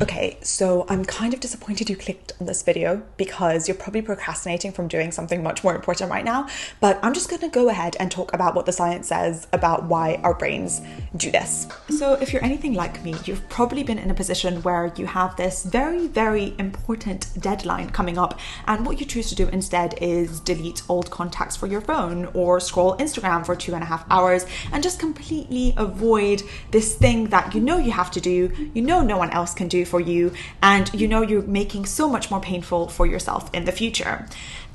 Okay, so I'm kind of disappointed you clicked on this video because you're probably procrastinating from doing something much more important right now, but I'm just gonna go ahead and talk about what the science says about why our brains do this. So if you're anything like me, you've probably been in a position where you have this very, very important deadline coming up, and what you choose to do instead is delete old contacts for your phone or scroll Instagram for 2.5 hours and just completely avoid this thing that you know you have to do, you know no one else can do for you, and you know you're making so much more painful for yourself in the future.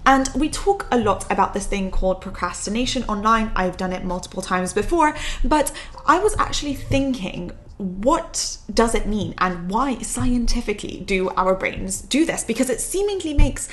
And we talk a lot about this thing called procrastination online. I've done it multiple times before, but I was actually thinking, what does it mean and why scientifically do our brains do this? Because it seemingly makes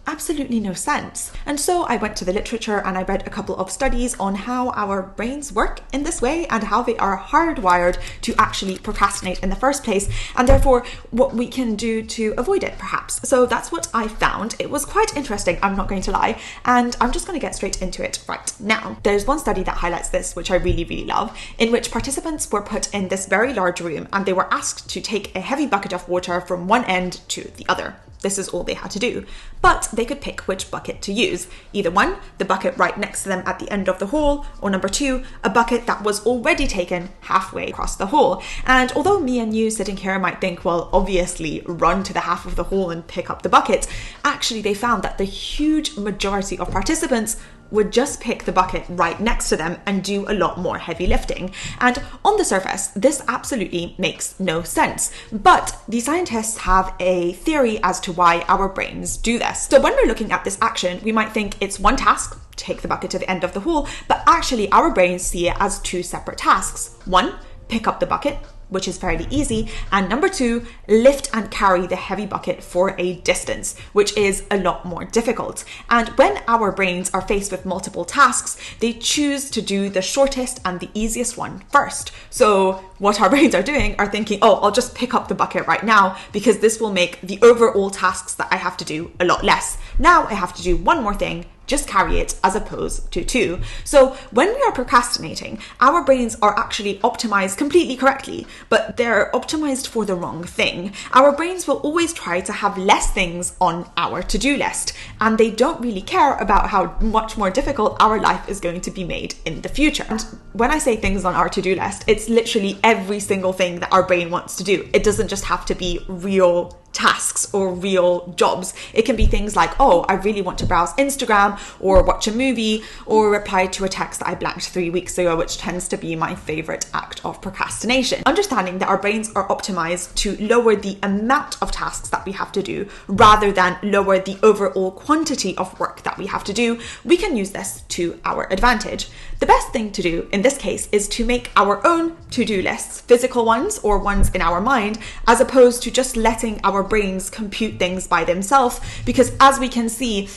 absolutely no sense. And so I went to the literature and I read a couple of studies on how our brains work in this way and how they are hardwired to actually procrastinate in the first place, and therefore what we can do to avoid it perhaps. So that's what I found. It was quite interesting, I'm not going to lie, and I'm just going to get straight into it right now. There's one study that highlights this, which I really, really love, in which participants were put in this very large room and they were asked to take a heavy bucket of water from one end to the other. This is all they had to do, but they could pick which bucket to use. Either one, the bucket right next to them at the end of the hall, or number two, a bucket that was already taken halfway across the hall. And although me and you sitting here might think, well, obviously run to the half of the hall and pick up the bucket, actually they found that the huge majority of participants would just pick the bucket right next to them and do a lot more heavy lifting. And on the surface, this absolutely makes no sense. But the scientists have a theory as to why our brains do this. So when we're looking at this action, we might think it's one task, take the bucket to the end of the hall, but actually our brains see it as two separate tasks. One, pick up the bucket, which is fairly easy, and number two, lift and carry the heavy bucket for a distance, which is a lot more difficult. And when our brains are faced with multiple tasks, they choose to do the shortest and the easiest one first. So what our brains are doing are thinking, oh, I'll just pick up the bucket right now because this will make the overall tasks that I have to do a lot less. Now I have to do one more thing, just carry it, as opposed to two. So when we are procrastinating, our brains are actually optimized completely correctly, but they're optimized for the wrong thing. Our brains will always try to have less things on our to-do list, and they don't really care about how much more difficult our life is going to be made in the future. And when I say things on our to-do list, it's literally every single thing that our brain wants to do. It doesn't just have to be real tasks or real jobs. It can be things like, oh, I really want to browse Instagram or watch a movie or reply to a text that I blanked 3 weeks ago, which tends to be my favorite act of procrastination. Understanding that our brains are optimized to lower the amount of tasks that we have to do rather than lower the overall quantity of work that we have to do, we can use this to our advantage. The best thing to do in this case is to make our own to-do lists, physical ones or ones in our mind, as opposed to just letting our brains compute things by themselves, because as we can see,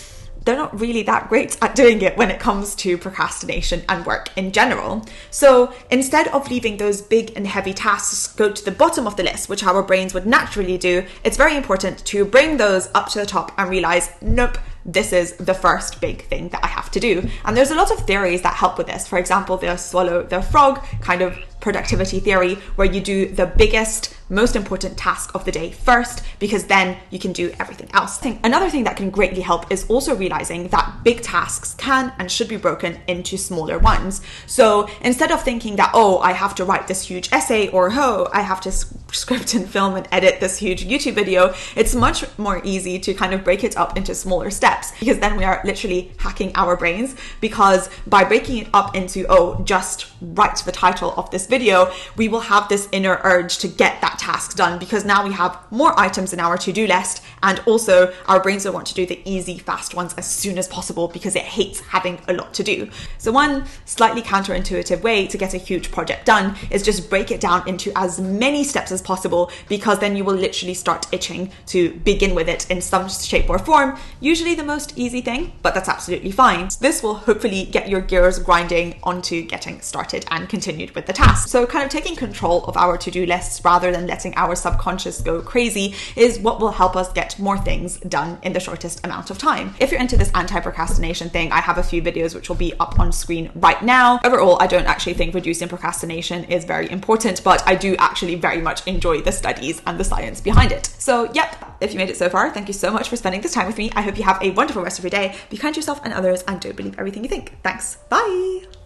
they're not really that great at doing it when it comes to procrastination and work in general. So instead of leaving those big and heavy tasks go to the bottom of the list, which our brains would naturally do, it's very important to bring those up to the top and realize, nope, this is the first big thing that I have to do. And there's a lot of theories that help with this. For example, the swallow the frog kind of productivity theory, where you do the biggest, most important task of the day first, because then you can do everything else. Another thing that can greatly help is also realizing that big tasks can and should be broken into smaller ones. So instead of thinking that, oh, I have to write this huge essay, or oh, I have to script and film and edit this huge YouTube video, it's much more easy to kind of break it up into smaller steps, because then we are literally hacking our brains, because by breaking it up into, oh, just write the title of this video, we will have this inner urge to get that task done, because now we have more items in our to-do list, and also our brains will want to do the easy, fast ones as soon as possible because it hates having a lot to do. So one slightly counterintuitive way to get a huge project done is just break it down into as many steps as possible, because then you will literally start itching to begin with it in some shape or form. Usually the most easy thing, but that's absolutely fine. So this will hopefully get your gears grinding onto getting started and continued with the task. task. So kind of taking control of our to-do lists rather than letting our subconscious go crazy is what will help us get more things done in the shortest amount of time. If you're into this anti-procrastination thing, I have a few videos which will be up on screen right now. Overall, I don't actually think reducing procrastination is very important, but I do actually very much enjoy the studies and the science behind it. So yep, if you made it so far, thank you so much for spending this time with me. I hope you have a wonderful rest of your day. Be kind to yourself and others, and don't believe everything you think. Thanks. Bye.